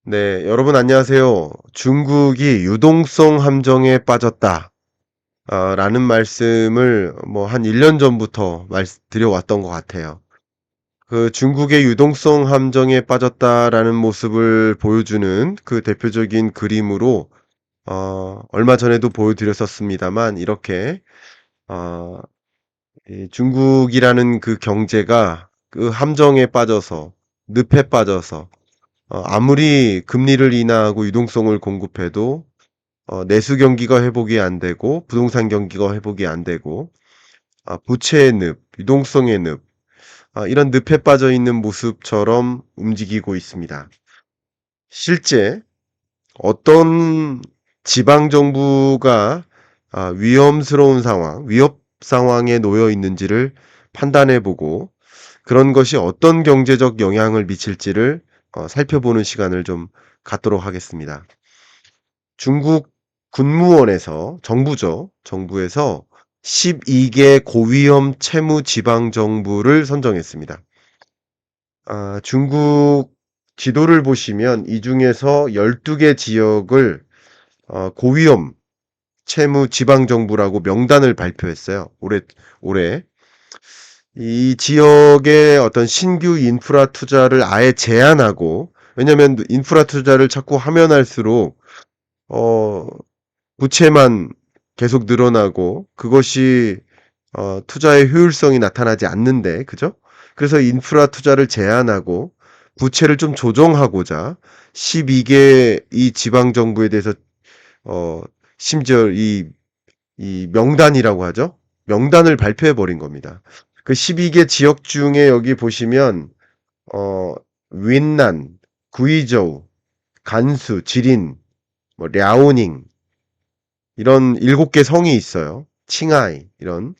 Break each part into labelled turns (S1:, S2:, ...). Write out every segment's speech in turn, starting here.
S1: 네, 여러분 안녕하세요. 중국이 유동성 함정에 빠졌다. 라는 말씀을 뭐 한 1년 전부터 드려왔던 것 같아요. 그 중국의 유동성 함정에 빠졌다라는 모습을 보여주는 그 대표적인 그림으로 얼마 전에도 보여드렸었습니다만 이렇게 어, 이 중국이라는 그 경제가 그 함정에 빠져서 늪에 빠져서 아무리 금리를 인하하고 유동성을 공급해도 내수 경기가 회복이 안 되고 부동산 경기가 회복이 안 되고 부채의 늪, 유동성의 늪, 이런 늪에 빠져 있는 모습처럼 움직이고 있습니다. 실제 어떤 지방 정부가 위험스러운 상황, 위협 상황에 놓여 있는지를 판단해 보고 그런 것이 어떤 경제적 영향을 미칠지를 살펴보는 시간을 좀 갖도록 하겠습니다. 중국 군무원에서 정부죠. 정부에서 12개 고위험 채무 지방 정부를 선정했습니다. 중국 지도를 보시면 이 중에서 12개 지역을 고위험 채무 지방 정부라고 명단을 발표했어요. 올해. 이 지역의 어떤 신규 인프라 투자를 아예 제한하고, 왜냐면 인프라 투자를 자꾸 하면 할수록 어 부채만 계속 늘어나고 그것이 투자의 효율성이 나타나지 않는데, 그죠? 그래서 인프라 투자를 제한하고 부채를 좀 조정하고자 12개 이 지방 정부에 대해서 어 심지어 이 명단이라고 하죠. 명단을 발표해 버린 겁니다. 그 12개 지역 중에 여기 보시면 어 윈난, 구이저우, 간수, 지린, 뭐 랴오닝 이런 7개 성이 있어요. 칭하이 이런.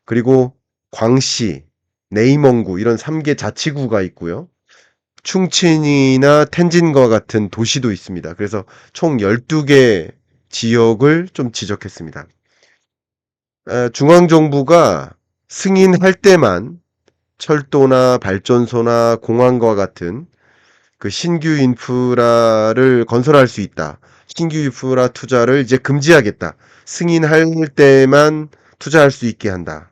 S1: 그리고 광시, 네이멍구 이런 3개 자치구가 있고요. 충친이나 텐진과 같은 도시도 있습니다. 그래서 총 12개 지역을 좀 지적했습니다. 중앙정부가 승인할 때만 철도나 발전소나 공항과 같은 그 신규 인프라를 건설할 수 있다. 신규 인프라 투자를 이제 금지하겠다. 승인할 때만 투자할 수 있게 한다.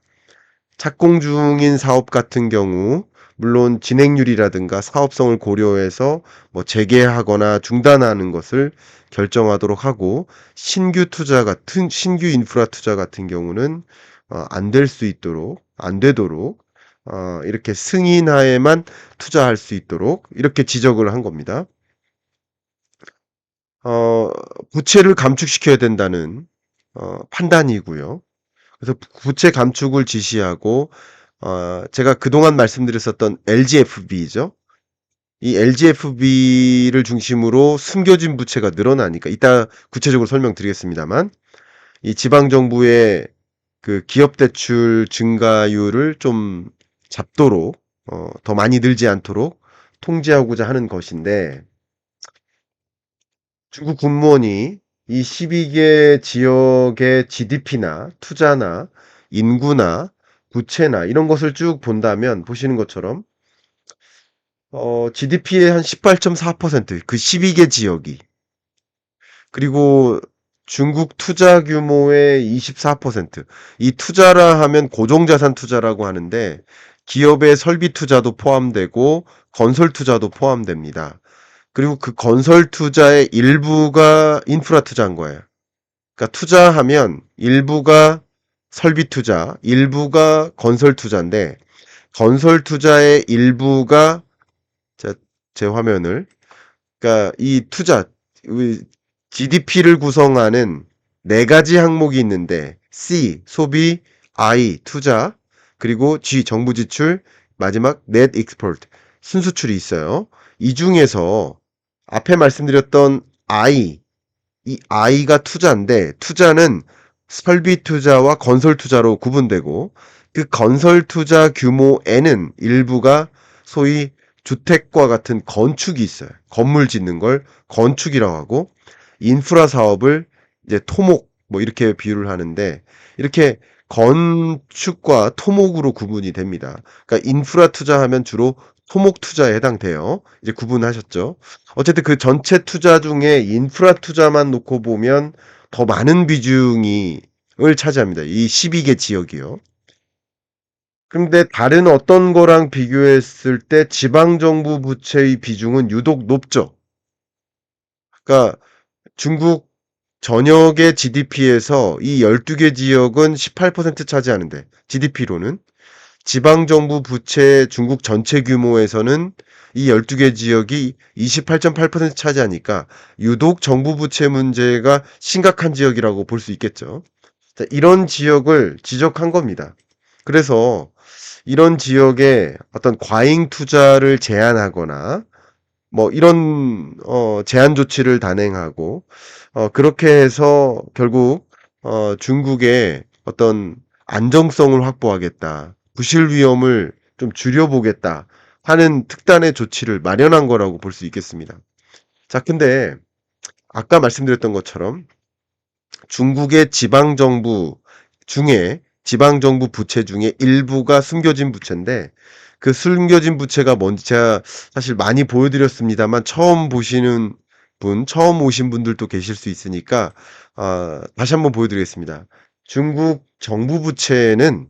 S1: 착공 중인 사업 같은 경우 물론 진행률이라든가 사업성을 고려해서 뭐 재개하거나 중단하는 것을 결정하도록 하고, 신규 인프라 투자 같은 경우는 안 될 수 있도록, 안 되도록 이렇게 승인하에만 투자할 수 있도록 이렇게 지적을 한 겁니다. 어, 부채를 감축시켜야 된다는 판단이고요. 그래서 부채 감축을 지시하고 제가 그동안 말씀드렸었던 LGFB죠. 이 LGFB를 중심으로 숨겨진 부채가 늘어나니까 이따 구체적으로 설명드리겠습니다만, 이 지방 정부의 그 기업 대출 증가율을 좀 잡도록 더 많이 늘지 않도록 통제하고자 하는 것인데, 중국 군무원이 이 12개 지역의 GDP나 투자나 인구나 부채나 이런 것을 쭉 본다면 보시는 것처럼 GDP의 한 18.4%, 그 12개 지역이, 그리고 중국 투자 규모의 24%, 이 투자라 하면 고정자산 투자라고 하는데 기업의 설비 투자도 포함되고 건설 투자도 포함됩니다. 그리고 그 건설 투자의 일부가 인프라 투자인 거예요. 그러니까 투자하면 일부가 설비 투자, 일부가 건설 투자인데, 건설 투자의 일부가 제 화면을, 그러니까 이 투자, GDP를 구성하는 네 가지 항목이 있는데 C 소비, I 투자, 그리고 G 정부 지출, 마지막 Net Export 순수출이 있어요. 이 중에서 앞에 말씀드렸던 이 I가 투자인데, 투자는 설비 투자와 건설 투자로 구분되고, 그 건설 투자 규모에는 일부가 소위 주택과 같은 건축이 있어요. 건물 짓는 걸 건축이라고 하고, 인프라 사업을 이제 토목 뭐 이렇게 비유를 하는데, 이렇게 건축과 토목으로 구분이 됩니다. 그러니까 인프라 투자하면 주로 토목 투자에 해당돼요. 이제 구분하셨죠? 어쨌든 그 전체 투자 중에 인프라 투자만 놓고 보면 더 많은 비중이 을 차지합니다. 이 12개 지역이요. 근데 다른 어떤 거랑 비교했을 때 지방정부 부채의 비중은 유독 높죠. 그러니까 중국 전역의 GDP에서 이 12개 지역은 18% 차지하는데, GDP로는. 지방정부 부채 중국 전체 규모에서는 이 12개 지역이 28.8% 차지하니까 유독 정부 부채 문제가 심각한 지역이라고 볼 수 있겠죠. 자, 이런 지역을 지적한 겁니다. 그래서 이런 지역에 어떤 과잉 투자를 제한하거나 뭐 이런 제한 조치를 단행하고 그렇게 해서 결국 중국의 어떤 안정성을 확보하겠다. 부실 위험을 좀 줄여보겠다 하는 특단의 조치를 마련한 거라고 볼 수 있겠습니다. 자, 근데 아까 말씀드렸던 것처럼 중국의 지방정부 부채 중에 일부가 숨겨진 부채인데, 그 숨겨진 부채가 뭔지 제가 사실 많이 보여드렸습니다만 처음 오신 분들도 계실 수 있으니까 다시 한번 보여드리겠습니다. 중국 정부 부채는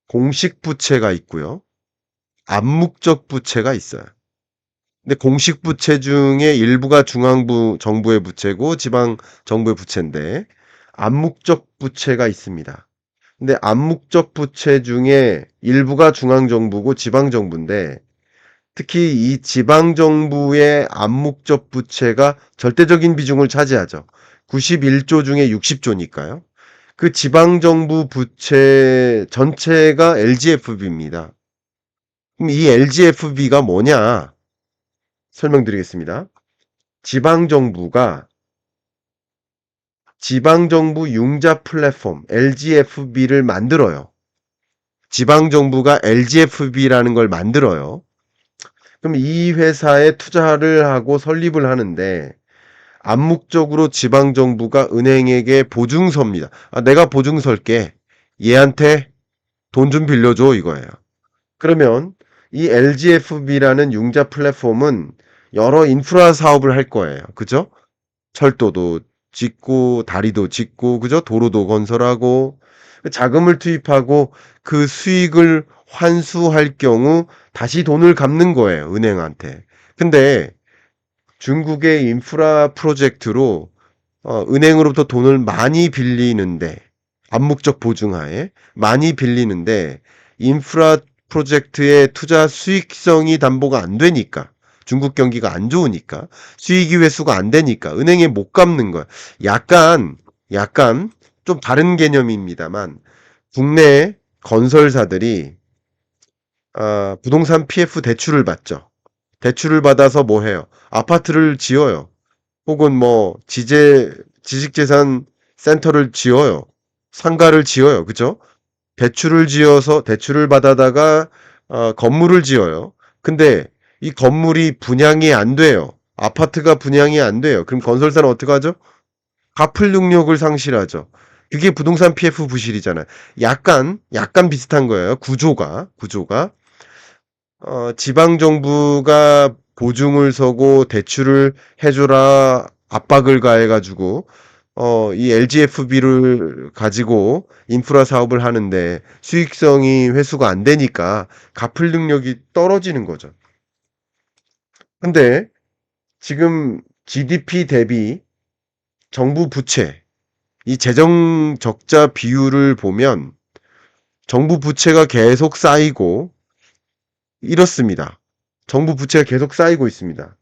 S1: 공식 부채가 있고요. 암묵적 부채가 있어요. 근데 공식 부채 중에 일부가 정부의 부채고 지방 정부의 부채인데, 암묵적 부채가 있습니다. 근데 암묵적 부채 중에 일부가 중앙정부고 지방정부인데, 특히 이 지방정부의 암묵적 부채가 절대적인 비중을 차지하죠. 91조 중에 60조니까요. 그 지방정부 부채 전체가 LGFB입니다. 그럼 이 LGFB가 뭐냐? 설명드리겠습니다. 지방정부가 지방정부 융자 플랫폼 LGFB를 만들어요. 지방정부가 LGFB라는 걸 만들어요. 그럼 이 회사에 투자를 하고 설립을 하는데, 암묵적으로 지방정부가 은행에게 보증섭니다. 내가 보증 설게. 얘한테 돈 좀 빌려줘, 이거예요. 그러면 이 LGFB라는 융자 플랫폼은 여러 인프라 사업을 할 거예요. 그죠? 철도도 짓고, 다리도 짓고, 그죠? 도로도 건설하고, 자금을 투입하고 그 수익을 환수할 경우 다시 돈을 갚는 거예요, 은행한테. 근데 중국의 인프라 프로젝트로 은행으로부터 돈을 많이 빌리는데, 암묵적 보증하에 많이 빌리는데, 인프라 프로젝트의 투자 수익성이 담보가 안 되니까, 중국 경기가 안 좋으니까, 수익이 회수가 안 되니까 은행에 못 갚는 거야. 약간 좀 다른 개념입니다만, 국내 건설사들이 부동산 PF 대출을 받죠. 대출을 받아서 뭐 해요? 아파트를 지어요. 혹은 뭐 지식재산 센터를 지어요. 상가를 지어요. 그죠? 대출을 받아다가 건물을 지어요. 근데 이 건물이 분양이 안 돼요. 아파트가 분양이 안 돼요. 그럼 건설사는 어떻게 하죠? 갚을 능력을 상실하죠. 그게 부동산 PF 부실이잖아요. 약간 비슷한 거예요. 구조가. 지방 정부가 보증을 서고 대출을 해줘라 압박을 가해가지고 이 LGFB를 가지고 인프라 사업을 하는데 수익성이 회수가 안 되니까 갚을 능력이 떨어지는 거죠. 근데 지금 GDP 대비 정부 부채, 이 재정 적자 비율을 보면 정부 부채가 계속 쌓이고 이렇습니다. 정부 부채가 계속 쌓이고 있습니다.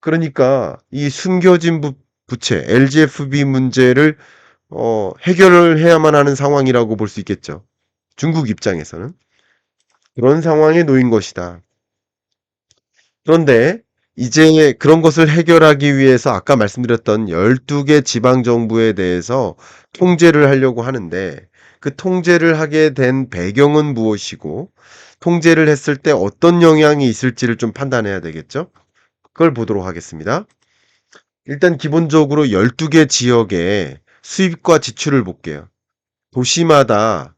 S1: 그러니까 이 숨겨진 부채, LGFB 문제를 해결을 해야만 하는 상황이라고 볼 수 있겠죠. 중국 입장에서는. 그런 상황에 놓인 것이다. 그런데 이제 그런 것을 해결하기 위해서 아까 말씀드렸던 12개 지방정부에 대해서 통제를 하려고 하는데, 그 통제를 하게 된 배경은 무엇이고, 통제를 했을 때 어떤 영향이 있을지를 좀 판단해야 되겠죠? 그걸 보도록 하겠습니다. 일단 기본적으로 12개 지역의 수입과 지출을 볼게요. 도시마다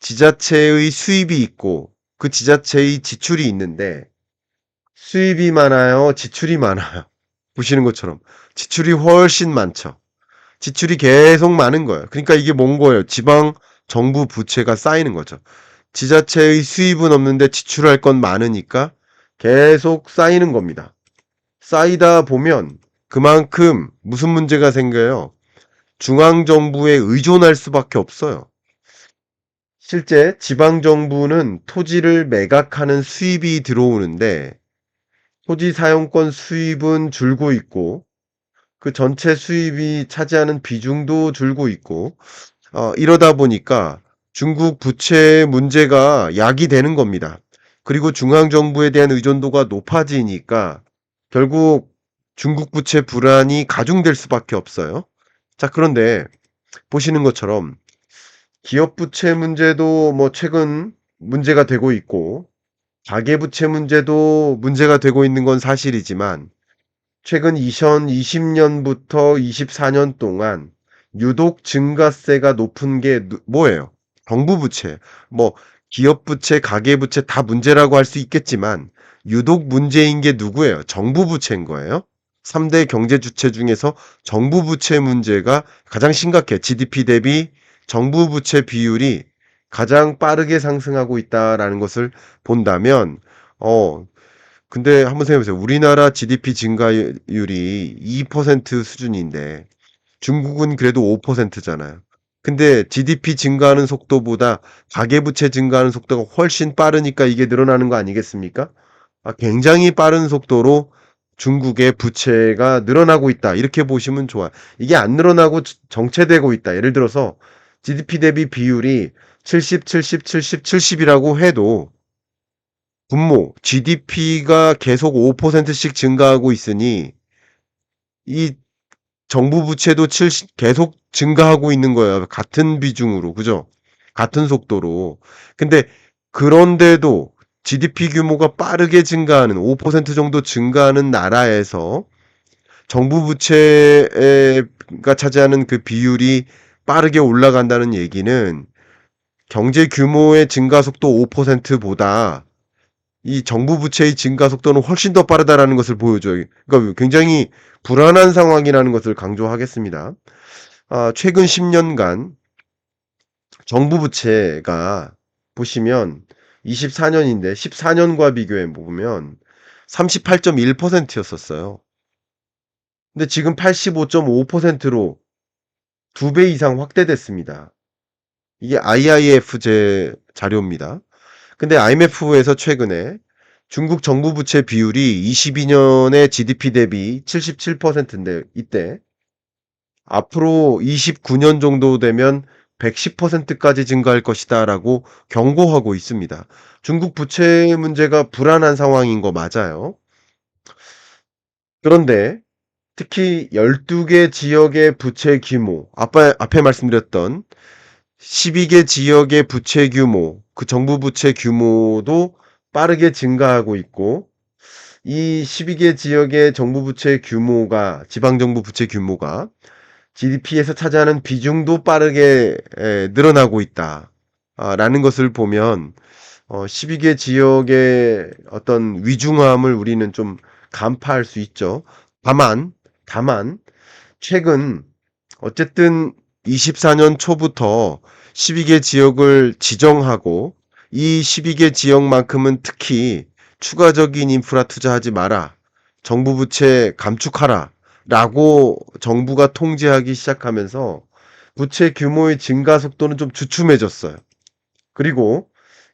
S1: 지자체의 수입이 있고 그 지자체의 지출이 있는데 수입이 많아요, 지출이 많아요. 보시는 것처럼 지출이 훨씬 많죠. 지출이 계속 많은 거예요. 그러니까 이게 뭔 거예요? 지방 정부 부채가 쌓이는 거죠. 지자체의 수입은 없는데 지출할 건 많으니까 계속 쌓이는 겁니다. 쌓이다 보면 그만큼 무슨 문제가 생겨요? 중앙정부에 의존할 수밖에 없어요. 실제 지방정부는 토지를 매각하는 수입이 들어오는데 토지 사용권 수입은 줄고 있고 그 전체 수입이 차지하는 비중도 줄고 있고 이러다 보니까 중국 부채 문제가 야기되는 겁니다. 그리고 중앙정부에 대한 의존도가 높아지니까 결국 중국 부채 불안이 가중될 수밖에 없어요. 자, 그런데 보시는 것처럼 기업 부채 문제도 뭐 최근 문제가 되고 있고 가계부채 문제도 문제가 되고 있는 건 사실이지만 최근 2020년부터 24년 동안 유독 증가세가 높은 게 뭐예요? 정부 부채, 뭐 기업 부채, 가계 부채 다 문제라고 할 수 있겠지만 유독 문제인 게 누구예요? 정부 부채인 거예요. 3대 경제 주체 중에서 정부 부채 문제가 가장 심각해. GDP 대비 정부 부채 비율이 가장 빠르게 상승하고 있다라는 것을 본다면 근데 한번 생각해 보세요. 우리나라 GDP 증가율이 2% 수준인데 중국은 그래도 5%잖아요. 근데 GDP 증가하는 속도보다 가계부채 증가하는 속도가 훨씬 빠르니까 이게 늘어나는 거 아니겠습니까? 굉장히 빠른 속도로 중국의 부채가 늘어나고 있다. 이렇게 보시면 좋아요. 이게 안 늘어나고 정체되고 있다. 예를 들어서 GDP 대비 비율이 70, 70, 70, 70이라고 해도 분모, GDP가 계속 5%씩 증가하고 있으니 이 정부 부채도 계속 증가하고 있는 거예요. 같은 비중으로. 그죠? 같은 속도로. 근데 그런데도 GDP 규모가 빠르게 증가하는 5% 정도 증가하는 나라에서 정부 부채가 차지하는 그 비율이 빠르게 올라간다는 얘기는 경제 규모의 증가 속도 5%보다 이 정부 부채의 증가 속도는 훨씬 더 빠르다라는 것을 보여줘요. 그러니까 굉장히 불안한 상황이라는 것을 강조하겠습니다. 최근 10년간 정부 부채가 보시면 24년인데 14년과 비교해 보면 38.1%였었어요. 근데 지금 85.5%로 2배 이상 확대됐습니다. 이게 IIF 제 자료입니다. 근데 IMF에서 최근에 중국 정부 부채 비율이 22년에 GDP 대비 77%인데 이때 앞으로 29년 정도 되면 110%까지 증가할 것이다라고 경고하고 있습니다. 중국 부채 문제가 불안한 상황인 거 맞아요. 그런데 특히 12개 지역의 부채 규모, 앞에 말씀드렸던 12개 지역의 부채 규모, 그 정부 부채 규모도 빠르게 증가하고 있고, 이 12개 지역의 정부 부채 규모가, 지방정부 부채 규모가 GDP에서 차지하는 비중도 빠르게 늘어나고 있다. 라는 것을 보면, 12개 지역의 어떤 위중함을 우리는 좀 간파할 수 있죠. 다만, 최근 어쨌든 24년 초부터 12개 지역을 지정하고 이 12개 지역만큼은 특히 추가적인 인프라 투자하지 마라. 정부 부채 감축하라. 라고 정부가 통제하기 시작하면서 부채 규모의 증가 속도는 좀 주춤해졌어요. 그리고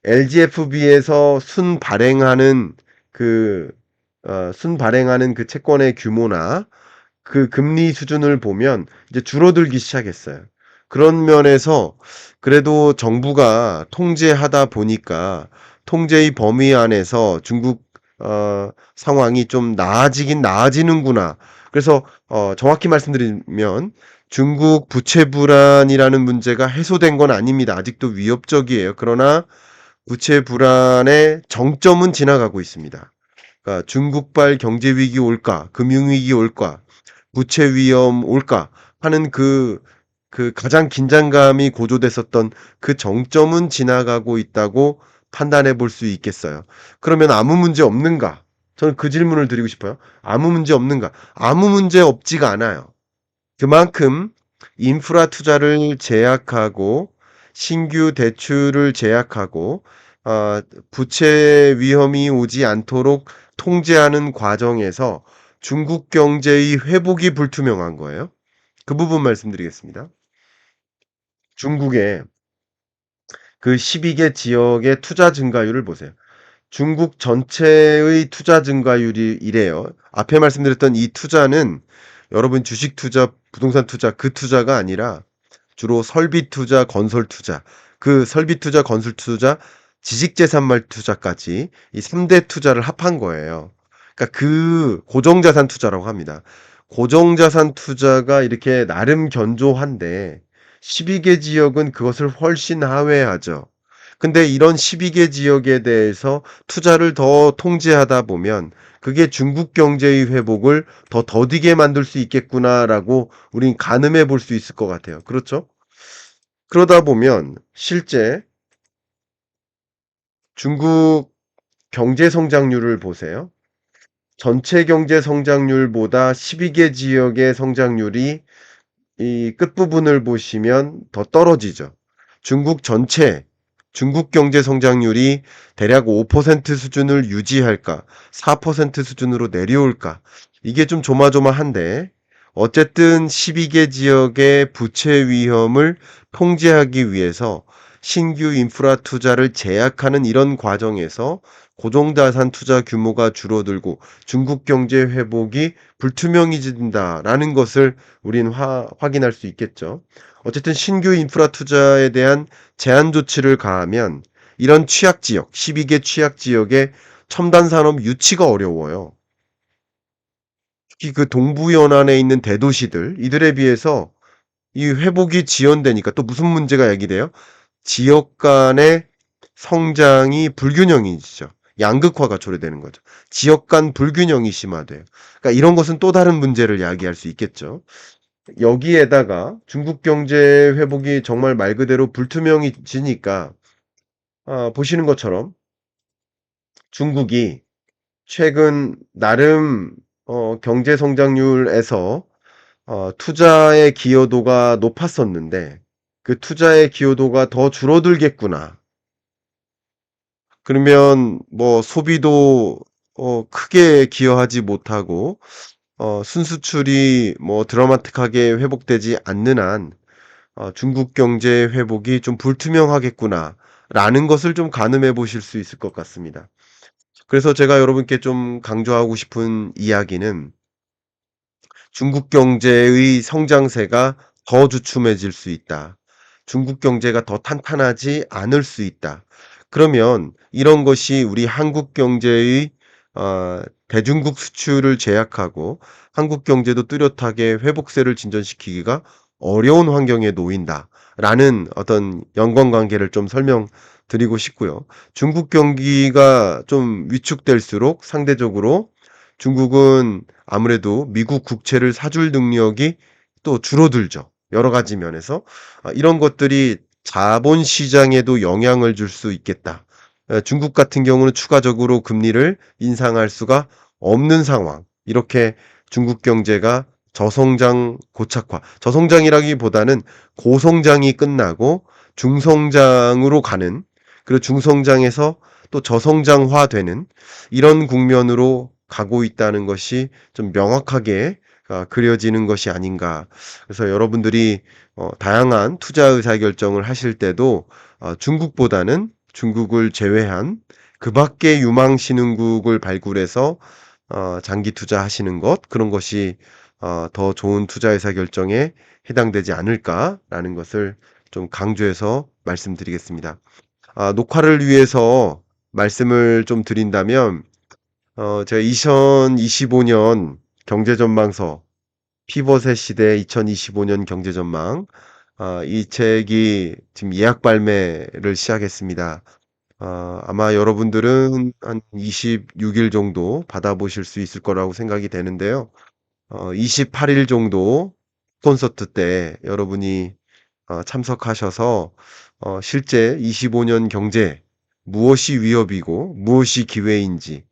S1: LGFB에서 순발행하는 그 채권의 규모나 그 금리 수준을 보면 이제 줄어들기 시작했어요. 그런 면에서 그래도 정부가 통제하다 보니까 통제의 범위 안에서 중국 상황이 좀 나아지는구나. 그래서 정확히 말씀드리면 중국 부채 불안이라는 문제가 해소된 건 아닙니다. 아직도 위협적이에요. 그러나 부채 불안의 정점은 지나가고 있습니다. 그러니까 중국발 경제 위기 올까, 금융 위기 올까, 부채 위험 올까 하는 그 가장 긴장감이 고조됐었던 그 정점은 지나가고 있다고 판단해 볼 수 있겠어요. 그러면 아무 문제 없는가? 저는 그 질문을 드리고 싶어요. 아무 문제 없는가? 아무 문제 없지가 않아요. 그만큼 인프라 투자를 제약하고 신규 대출을 제약하고 부채 위험이 오지 않도록 통제하는 과정에서 중국 경제의 회복이 불투명한 거예요. 그 부분 말씀드리겠습니다. 중국의 그 12개 지역의 투자 증가율을 보세요. 중국 전체의 투자 증가율이 이래요. 앞에 말씀드렸던 이 투자는 여러분 주식 투자, 부동산 투자 그 투자가 아니라 주로 설비 투자, 건설 투자, 그 설비 투자, 건설 투자, 지식재산말 투자까지 이 3대 투자를 합한 거예요. 그러니까 그 고정자산 투자라고 합니다. 고정자산 투자가 이렇게 나름 견조한데 12개 지역은 그것을 훨씬 하회하죠. 근데 이런 12개 지역에 대해서 투자를 더 통제하다 보면 그게 중국 경제의 회복을 더 더디게 만들 수 있겠구나라고 우린 가늠해 볼 수 있을 것 같아요. 그렇죠? 그러다 보면 실제 중국 경제 성장률을 보세요. 전체 경제 성장률보다 12개 지역의 성장률이 이 끝부분을 보시면 더 떨어지죠. 중국 전체, 중국 경제 성장률이 대략 5% 수준을 유지할까, 4% 수준으로 내려올까, 이게 좀 조마조마한데, 어쨌든 12개 지역의 부채 위험을 통제하기 위해서 신규 인프라 투자를 제약하는 이런 과정에서 고정자산 투자 규모가 줄어들고 중국 경제 회복이 불투명해진다라는 것을 우린 확인할 수 있겠죠. 어쨌든 신규 인프라 투자에 대한 제한 조치를 가하면 이런 취약 지역, 12개 취약 지역의 첨단 산업 유치가 어려워요. 특히 그 동부 연안에 있는 대도시들, 이들에 비해서 이 회복이 지연되니까 또 무슨 문제가 야기돼요? 지역 간의 성장이 불균형이죠. 양극화가 초래되는 거죠. 지역 간 불균형이 심화돼요. 그러니까 이런 것은 또 다른 문제를 야기할 수 있겠죠. 여기에다가 중국 경제 회복이 정말 말 그대로 불투명해지니까 보시는 것처럼 중국이 최근 나름 경제 성장률에서 투자의 기여도가 높았었는데 그 투자의 기여도가 더 줄어들겠구나. 그러면 뭐 소비도 크게 기여하지 못하고 순수출이 뭐 드라마틱하게 회복되지 않는 한 중국 경제 회복이 좀 불투명하겠구나라는 것을 좀 가늠해 보실 수 있을 것 같습니다. 그래서 제가 여러분께 좀 강조하고 싶은 이야기는 중국 경제의 성장세가 더 주춤해질 수 있다. 중국 경제가 더 탄탄하지 않을 수 있다. 그러면 이런 것이 우리 한국 경제의 대중국 수출을 제약하고 한국 경제도 뚜렷하게 회복세를 진전시키기가 어려운 환경에 놓인다라는 어떤 연관관계를 좀 설명드리고 싶고요. 중국 경기가 좀 위축될수록 상대적으로 중국은 아무래도 미국 국채를 사줄 능력이 또 줄어들죠. 여러 가지 면에서. 이런 것들이 자본 시장에도 영향을 줄 수 있겠다. 중국 같은 경우는 추가적으로 금리를 인상할 수가 없는 상황. 이렇게 중국 경제가 저성장 고착화. 저성장이라기보다는 고성장이 끝나고 중성장으로 가는, 그리고 중성장에서 또 저성장화되는 이런 국면으로 가고 있다는 것이 좀 명확하게 그려지는 것이 아닌가. 그래서 여러분들이 다양한 투자 의사결정을 하실 때도 중국보다는 중국을 제외한 그 밖의 유망신흥국을 발굴해서 장기 투자하시는 것, 그런 것이 더 좋은 투자 의사결정에 해당되지 않을까라는 것을 좀 강조해서 말씀드리겠습니다. 녹화를 위해서 말씀을 좀 드린다면 제가 2025년 경제전망서 피벗의 시대 2025년 경제전망 이 책이 지금 예약 발매를 시작했습니다. 아마 여러분들은 한 26일 정도 받아보실 수 있을 거라고 생각이 되는데요. 28일 정도 콘서트 때 여러분이 참석하셔서 실제 25년 경제 무엇이 위협이고 무엇이 기회인지,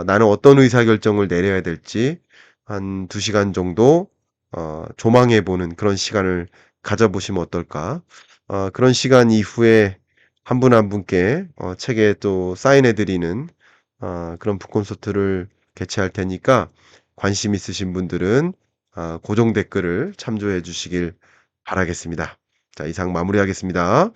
S1: 나는 어떤 의사결정을 내려야 될지 한 2시간 정도 조망해 보는 그런 시간을 가져보시면 어떨까? 그런 시간 이후에 한 분 한 분께 책에 또 사인해 드리는 그런 북콘서트를 개최할 테니까 관심 있으신 분들은 고정 댓글을 참조해 주시길 바라겠습니다. 자, 이상 마무리하겠습니다.